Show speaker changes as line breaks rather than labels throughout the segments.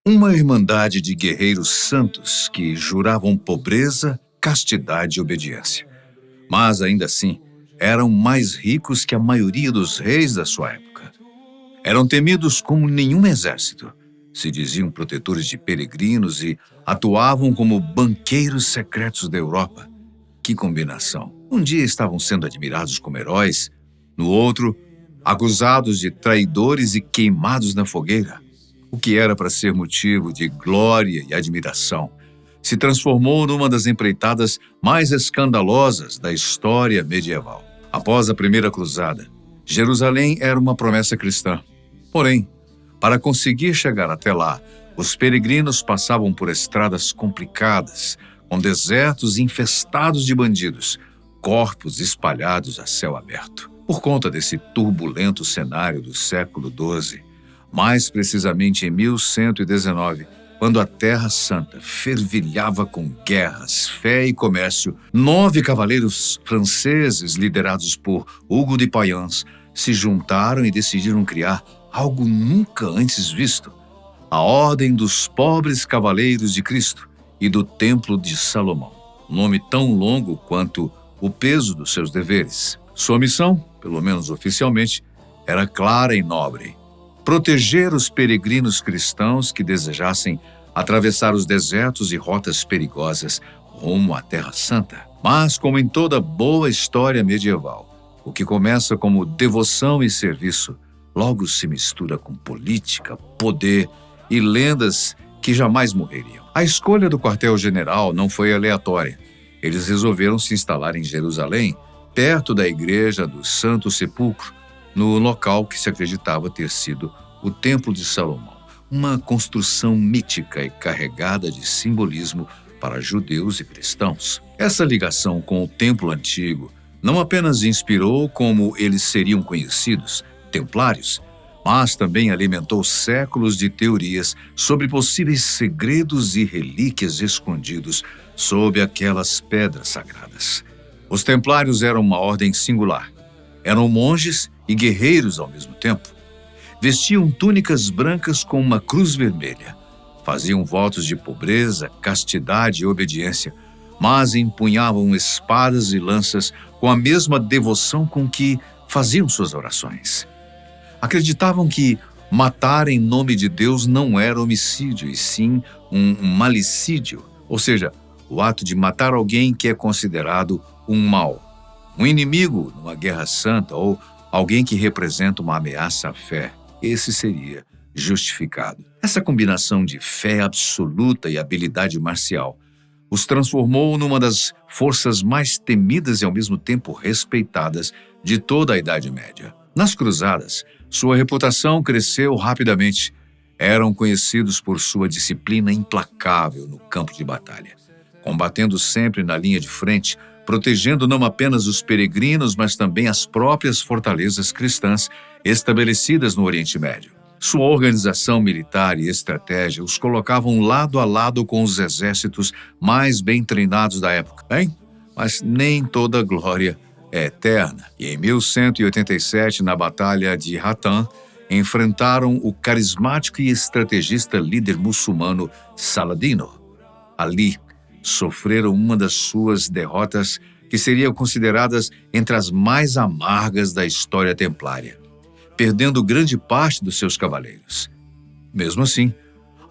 Uma irmandade de guerreiros santos que juravam pobreza, castidade e obediência. Mas, ainda assim, eram mais ricos que a maioria dos reis da sua época. Eram temidos como nenhum exército. Se diziam protetores de peregrinos e atuavam como banqueiros secretos da Europa. Que combinação! Um dia estavam sendo admirados como heróis, no outro, acusados de traidores e queimados na fogueira. O que era para ser motivo de glória e admiração se transformou numa das empreitadas mais escandalosas da história medieval. Após a Primeira Cruzada, Jerusalém era uma promessa cristã. Porém, para conseguir chegar até lá, os peregrinos passavam por estradas complicadas, com desertos infestados de bandidos, corpos espalhados a céu aberto. Por conta desse turbulento cenário do século XII, mais precisamente em 1119, quando a Terra Santa fervilhava com guerras, fé e comércio, 9 cavaleiros franceses, liderados por Hugo de Payens, se juntaram e decidiram criar algo nunca antes visto: a Ordem dos Pobres Cavaleiros de Cristo e do Templo de Salomão. Um nome tão longo quanto o peso dos seus deveres. Sua missão, pelo menos oficialmente, era clara e nobre: proteger os peregrinos cristãos que desejassem atravessar os desertos e rotas perigosas rumo à Terra Santa. Mas, como em toda boa história medieval, o que começa como devoção e serviço logo se mistura com política, poder e lendas que jamais morreriam. A escolha do quartel-general não foi aleatória. Eles resolveram se instalar em Jerusalém, perto da Igreja do Santo Sepulcro, no local que se acreditava ter sido o Templo de Salomão, uma construção mítica e carregada de simbolismo para judeus e cristãos. Essa ligação com o templo antigo não apenas inspirou como eles seriam conhecidos, templários, mas também alimentou séculos de teorias sobre possíveis segredos e relíquias escondidos sob aquelas pedras sagradas. Os templários eram uma ordem singular. Eram monges e guerreiros ao mesmo tempo. Vestiam túnicas brancas com uma cruz vermelha. Faziam votos de pobreza, castidade e obediência, mas empunhavam espadas e lanças com a mesma devoção com que faziam suas orações. Acreditavam que matar em nome de Deus não era homicídio, e sim um malicídio, ou seja, o ato de matar alguém que é considerado um mal, um inimigo numa guerra santa ou alguém que representa uma ameaça à fé. Esse seria justificado. Essa combinação de fé absoluta e habilidade marcial os transformou numa das forças mais temidas e ao mesmo tempo respeitadas de toda a Idade Média. Nas cruzadas, sua reputação cresceu rapidamente. Eram conhecidos por sua disciplina implacável no campo de batalha, combatendo sempre na linha de frente, protegendo não apenas os peregrinos, mas também as próprias fortalezas cristãs estabelecidas no Oriente Médio. Sua organização militar e estratégia os colocavam lado a lado com os exércitos mais bem treinados da época. Mas nem toda glória é eterna. E em 1187, na Batalha de Hattin, enfrentaram o carismático e estrategista líder muçulmano Saladino. Ali, sofreram uma das suas derrotas que seriam consideradas entre as mais amargas da história templária, perdendo grande parte dos seus cavaleiros. Mesmo assim,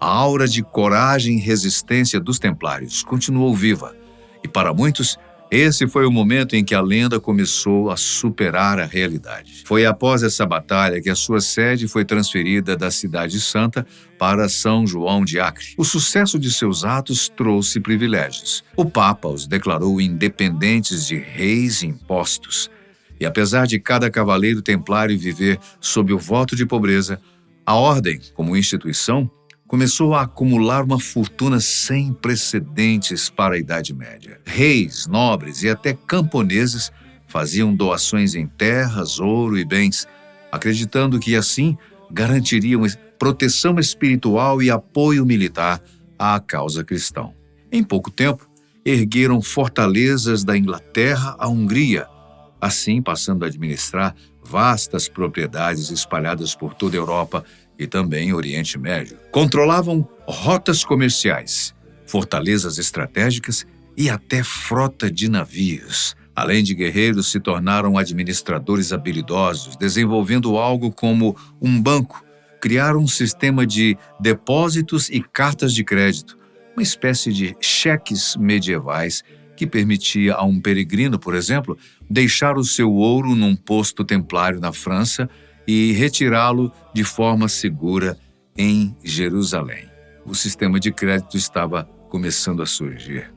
a aura de coragem e resistência dos templários continuou viva, e para muitos, esse foi o momento em que a lenda começou a superar a realidade. Foi após essa batalha que a sua sede foi transferida da Cidade Santa para São João de Acre. O sucesso de seus atos trouxe privilégios. O Papa os declarou independentes de reis e impostos. E apesar de cada cavaleiro templário viver sob o voto de pobreza, a ordem, como instituição, começou a acumular uma fortuna sem precedentes para a Idade Média. Reis, nobres e até camponeses faziam doações em terras, ouro e bens, acreditando que assim garantiriam proteção espiritual e apoio militar à causa cristã. Em pouco tempo, ergueram fortalezas da Inglaterra à Hungria, assim passando a administrar vastas propriedades espalhadas por toda a Europa e também Oriente Médio. Controlavam rotas comerciais, fortalezas estratégicas e até frota de navios. Além de guerreiros, se tornaram administradores habilidosos, desenvolvendo algo como um banco. Criaram um sistema de depósitos e cartas de crédito, uma espécie de cheques medievais que permitia a um peregrino, por exemplo, deixar o seu ouro num posto templário na França e retirá-lo de forma segura em Jerusalém. O sistema de crédito estava começando a surgir.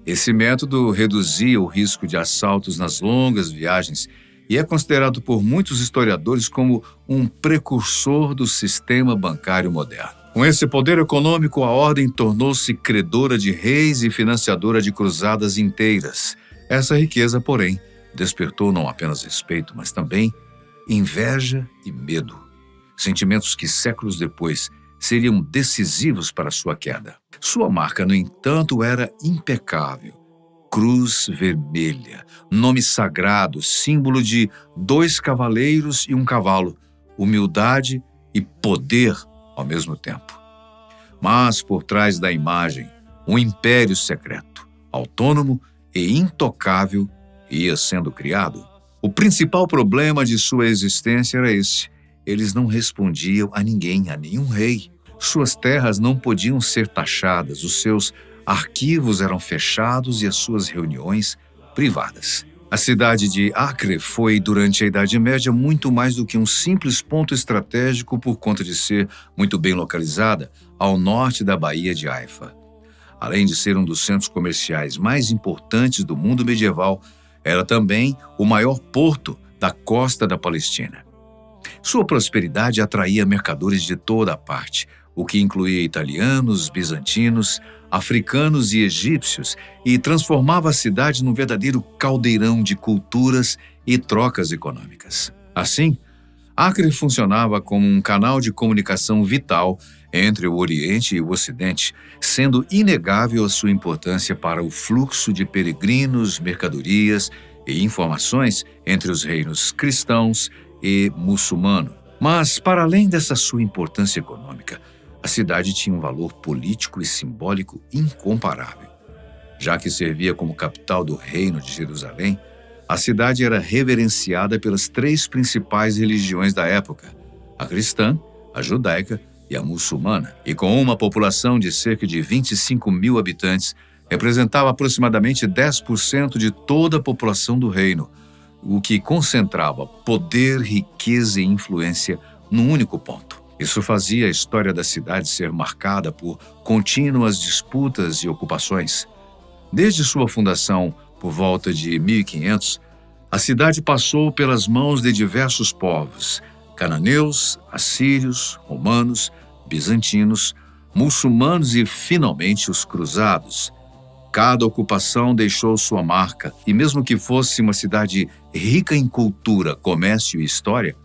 Esse método reduzia o risco de assaltos nas longas viagens e é considerado por muitos historiadores como um precursor do sistema bancário moderno. Com esse poder econômico, a ordem tornou-se credora de reis e financiadora de cruzadas inteiras. Essa riqueza, porém, despertou não apenas respeito, mas também inveja e medo. Sentimentos que séculos depois seriam decisivos para sua queda. Sua marca, no entanto, era impecável. Cruz vermelha, nome sagrado, símbolo de 2 cavaleiros e um cavalo, humildade e poder ao mesmo tempo. Mas por trás da imagem, um império secreto, autônomo e intocável, ia sendo criado. O principal problema de sua existência era esse: eles não respondiam a ninguém, a nenhum rei. Suas terras não podiam ser taxadas, os seus arquivos eram fechados e as suas reuniões privadas. A cidade de Acre foi, durante a Idade Média, muito mais do que um simples ponto estratégico por conta de ser muito bem localizada ao norte da Baía de Haifa. Além de ser um dos centros comerciais mais importantes do mundo medieval, era também o maior porto da costa da Palestina. Sua prosperidade atraía mercadores de toda a parte, o que incluía italianos, bizantinos, africanos e egípcios, e transformava a cidade num verdadeiro caldeirão de culturas e trocas econômicas. Assim, Acre funcionava como um canal de comunicação vital entre o Oriente e o Ocidente, sendo inegável a sua importância para o fluxo de peregrinos, mercadorias e informações entre os reinos cristãos e muçulmano. Mas, para além dessa sua importância econômica, a cidade tinha um valor político e simbólico incomparável. Já que servia como capital do Reino de Jerusalém, a cidade era reverenciada pelas 3 principais religiões da época: a cristã, a judaica e a muçulmana. E com uma população de cerca de 25 mil habitantes, representava aproximadamente 10% de toda a população do reino, o que concentrava poder, riqueza e influência num único ponto. Isso fazia a história da cidade ser marcada por contínuas disputas e ocupações. Desde sua fundação, por volta de 1500, a cidade passou pelas mãos de diversos povos: cananeus, assírios, romanos, bizantinos, muçulmanos e, finalmente, os cruzados. Cada ocupação deixou sua marca, e mesmo que fosse uma cidade rica em cultura, comércio e história,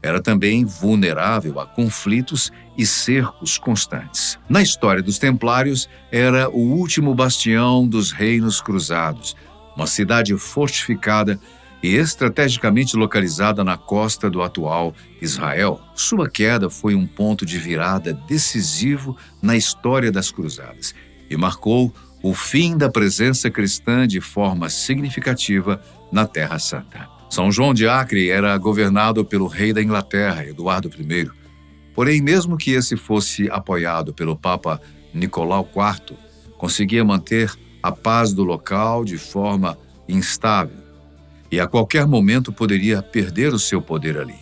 era também vulnerável a conflitos e cercos constantes. Na história dos Templários, era o último bastião dos reinos cruzados, uma cidade fortificada e estrategicamente localizada na costa do atual Israel. Sua queda foi um ponto de virada decisivo na história das cruzadas e marcou o fim da presença cristã de forma significativa na Terra Santa. São João de Acre era governado pelo rei da Inglaterra, Eduardo I. Porém, mesmo que esse fosse apoiado pelo Papa Nicolau IV, conseguia manter a paz do local de forma instável e a qualquer momento poderia perder o seu poder ali.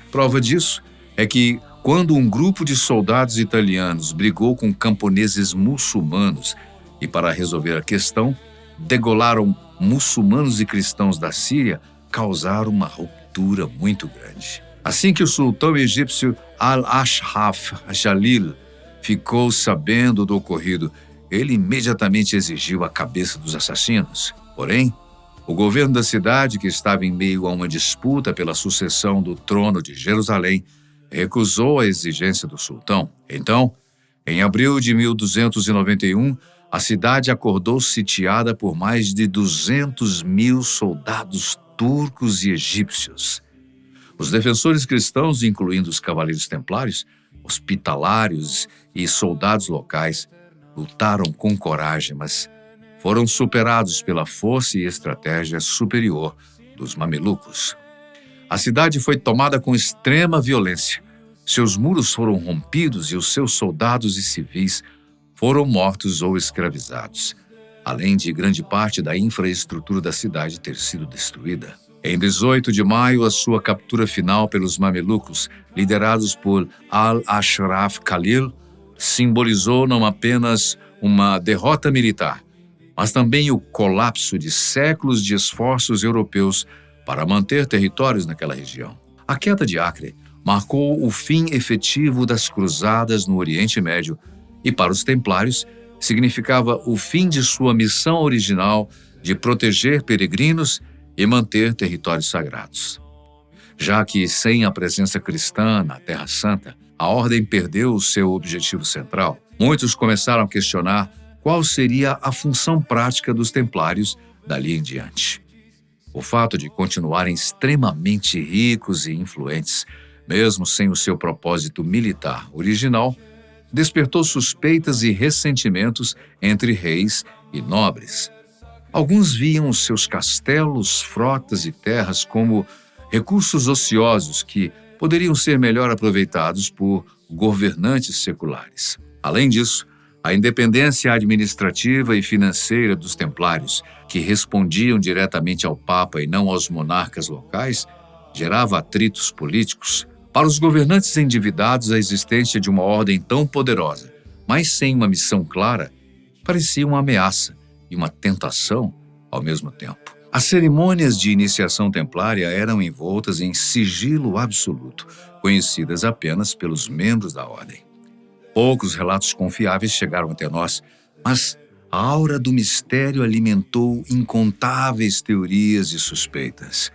Prova disso é que, quando um grupo de soldados italianos brigou com camponeses muçulmanos e, para resolver a questão, degolaram muçulmanos e cristãos da Síria, causaram uma ruptura muito grande. Assim que o sultão egípcio Al-Ashraf Jalil ficou sabendo do ocorrido, ele imediatamente exigiu a cabeça dos assassinos. Porém, o governo da cidade, que estava em meio a uma disputa pela sucessão do trono de Jerusalém, recusou a exigência do sultão. Então, em abril de 1291, a cidade acordou sitiada por mais de 200 mil soldados turcos e egípcios. Os defensores cristãos, incluindo os cavaleiros templários, hospitalários e soldados locais lutaram com coragem, mas foram superados pela força e estratégia superior dos mamelucos. A cidade foi tomada com extrema violência. Seus muros foram rompidos e os seus soldados e civis foram mortos ou escravizados, além de grande parte da infraestrutura da cidade ter sido destruída. Em 18 de maio, a sua captura final pelos mamelucos, liderados por Al-Ashraf Khalil, simbolizou não apenas uma derrota militar, mas também o colapso de séculos de esforços europeus para manter territórios naquela região. A queda de Acre marcou o fim efetivo das cruzadas no Oriente Médio e, para os templários, significava o fim de sua missão original de proteger peregrinos e manter territórios sagrados. Já que, sem a presença cristã na Terra Santa, a ordem perdeu o seu objetivo central, muitos começaram a questionar qual seria a função prática dos templários dali em diante. O fato de continuarem extremamente ricos e influentes, mesmo sem o seu propósito militar original, despertou suspeitas e ressentimentos entre reis e nobres. Alguns viam os seus castelos, frotas e terras como recursos ociosos que poderiam ser melhor aproveitados por governantes seculares. Além disso, a independência administrativa e financeira dos templários, que respondiam diretamente ao Papa e não aos monarcas locais, gerava atritos políticos. Para os governantes endividados, a existência de uma ordem tão poderosa, mas sem uma missão clara, parecia uma ameaça e uma tentação ao mesmo tempo. As cerimônias de iniciação templária eram envoltas em sigilo absoluto, conhecidas apenas pelos membros da ordem. Poucos relatos confiáveis chegaram até nós, mas a aura do mistério alimentou incontáveis teorias e suspeitas.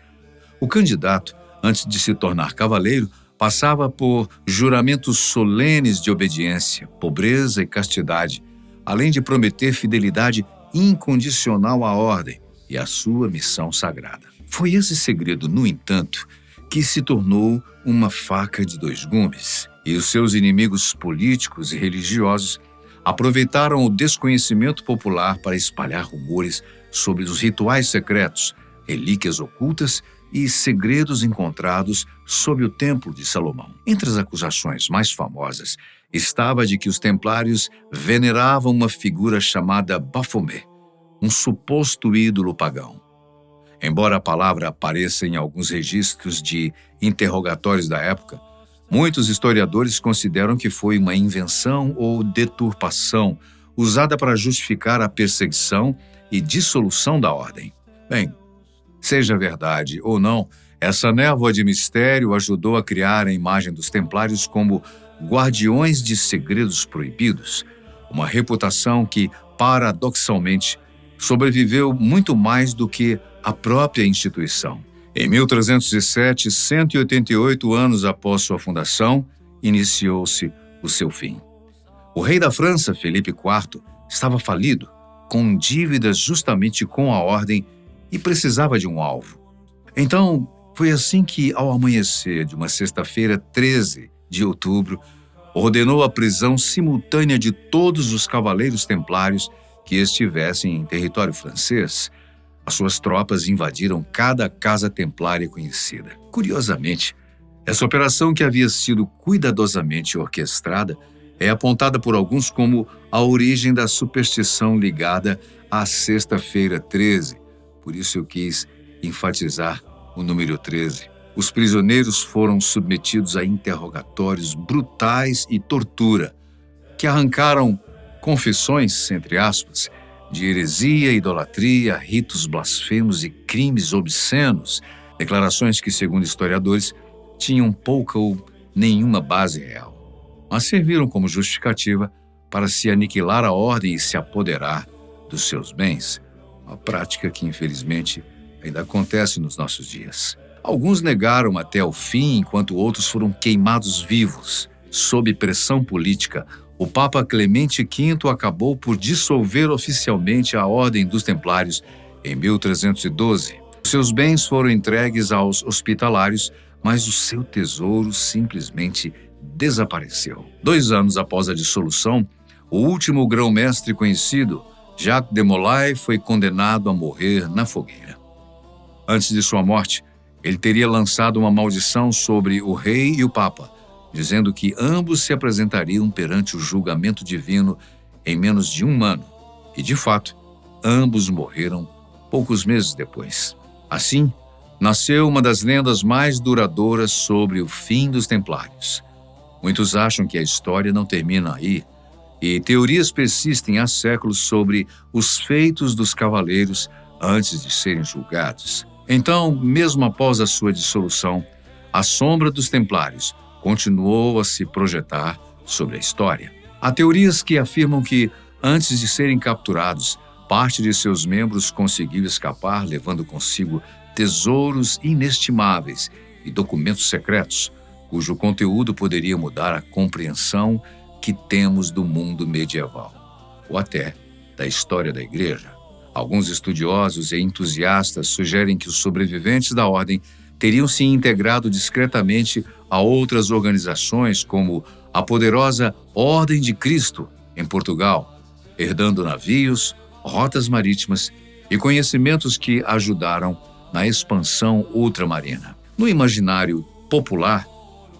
O candidato, antes de se tornar cavaleiro, passava por juramentos solenes de obediência, pobreza e castidade, além de prometer fidelidade incondicional à ordem e à sua missão sagrada. Foi esse segredo, no entanto, que se tornou uma faca de dois gumes, e os seus inimigos políticos e religiosos aproveitaram o desconhecimento popular para espalhar rumores sobre os rituais secretos, relíquias ocultas e segredos encontrados sob o Templo de Salomão. Entre as acusações mais famosas estava de que os templários veneravam uma figura chamada Baphomet, um suposto ídolo pagão. Embora a palavra apareça em alguns registros de interrogatórios da época, muitos historiadores consideram que foi uma invenção ou deturpação usada para justificar a perseguição e dissolução da ordem. Bem, seja verdade ou não, essa névoa de mistério ajudou a criar a imagem dos templários como guardiões de segredos proibidos, uma reputação que, paradoxalmente, sobreviveu muito mais do que a própria instituição. Em 1307, 188 anos após sua fundação, iniciou-se o seu fim. O rei da França, Felipe IV, estava falido, com dívidas justamente com a ordem e precisava de um alvo. Então, foi assim que, ao amanhecer de uma sexta-feira, 13 de outubro, ordenou a prisão simultânea de todos os cavaleiros templários que estivessem em território francês. As suas tropas invadiram cada casa templária conhecida. Curiosamente, essa operação, que havia sido cuidadosamente orquestrada, é apontada por alguns como a origem da superstição ligada à sexta-feira 13. Por isso eu quis enfatizar o número 13. Os prisioneiros foram submetidos a interrogatórios brutais e tortura, que arrancaram confissões, entre aspas, de heresia, idolatria, ritos blasfemos e crimes obscenos, declarações que, segundo historiadores, tinham pouca ou nenhuma base real, mas serviram como justificativa para se aniquilar a ordem e se apoderar dos seus bens, uma prática que, infelizmente, ainda acontece nos nossos dias. Alguns negaram até o fim, enquanto outros foram queimados vivos. Sob pressão política, o Papa Clemente V acabou por dissolver oficialmente a Ordem dos Templários em 1312. Seus bens foram entregues aos hospitalários, mas o seu tesouro simplesmente desapareceu. 2 anos após a dissolução, o último grão-mestre conhecido, Jacques de Molay, foi condenado a morrer na fogueira. Antes de sua morte, ele teria lançado uma maldição sobre o rei e o papa, dizendo que ambos se apresentariam perante o julgamento divino em menos de 1 ano. E, de fato, ambos morreram poucos meses depois. Assim, nasceu uma das lendas mais duradouras sobre o fim dos Templários. Muitos acham que a história não termina aí, e teorias persistem há séculos sobre os feitos dos cavaleiros antes de serem julgados. Então, mesmo após a sua dissolução, a sombra dos Templários continuou a se projetar sobre a história. Há teorias que afirmam que, antes de serem capturados, parte de seus membros conseguiu escapar, levando consigo tesouros inestimáveis e documentos secretos, cujo conteúdo poderia mudar a compreensão que temos do mundo medieval, ou até da história da Igreja. Alguns estudiosos e entusiastas sugerem que os sobreviventes da ordem teriam se integrado discretamente a outras organizações, como a poderosa Ordem de Cristo, em Portugal, herdando navios, rotas marítimas e conhecimentos que ajudaram na expansão ultramarina. No imaginário popular,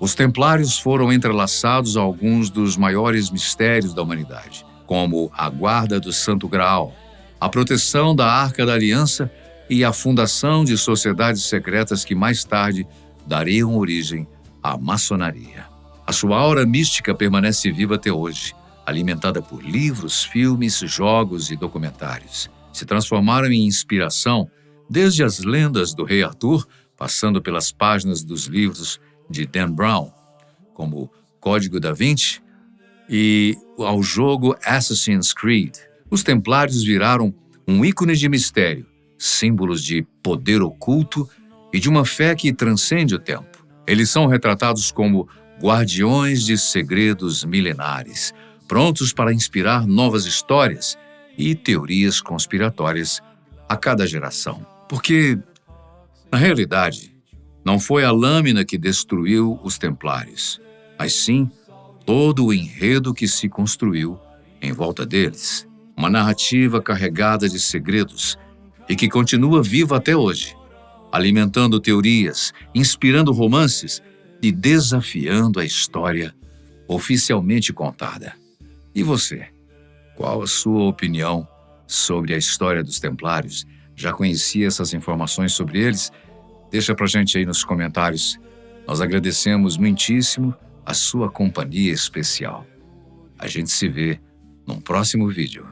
os Templários foram entrelaçados a alguns dos maiores mistérios da humanidade, como a guarda do Santo Graal, a proteção da Arca da Aliança e a fundação de sociedades secretas que mais tarde dariam origem à maçonaria. A sua aura mística permanece viva até hoje, alimentada por livros, filmes, jogos e documentários. Se transformaram em inspiração desde as lendas do Rei Arthur, passando pelas páginas dos livros de Dan Brown, como Código da Vinci, e ao jogo Assassin's Creed. Os Templários viraram um ícone de mistério, símbolos de poder oculto e de uma fé que transcende o tempo. Eles são retratados como guardiões de segredos milenares, prontos para inspirar novas histórias e teorias conspiratórias a cada geração. Porque, na realidade, não foi a lâmina que destruiu os Templários, mas sim todo o enredo que se construiu em volta deles. Uma narrativa carregada de segredos e que continua viva até hoje, alimentando teorias, inspirando romances e desafiando a história oficialmente contada. E você? Qual a sua opinião sobre a história dos Templários? Já conhecia essas informações sobre eles? Deixa pra gente aí nos comentários. Nós agradecemos muitíssimo a sua companhia especial. A gente se vê num próximo vídeo.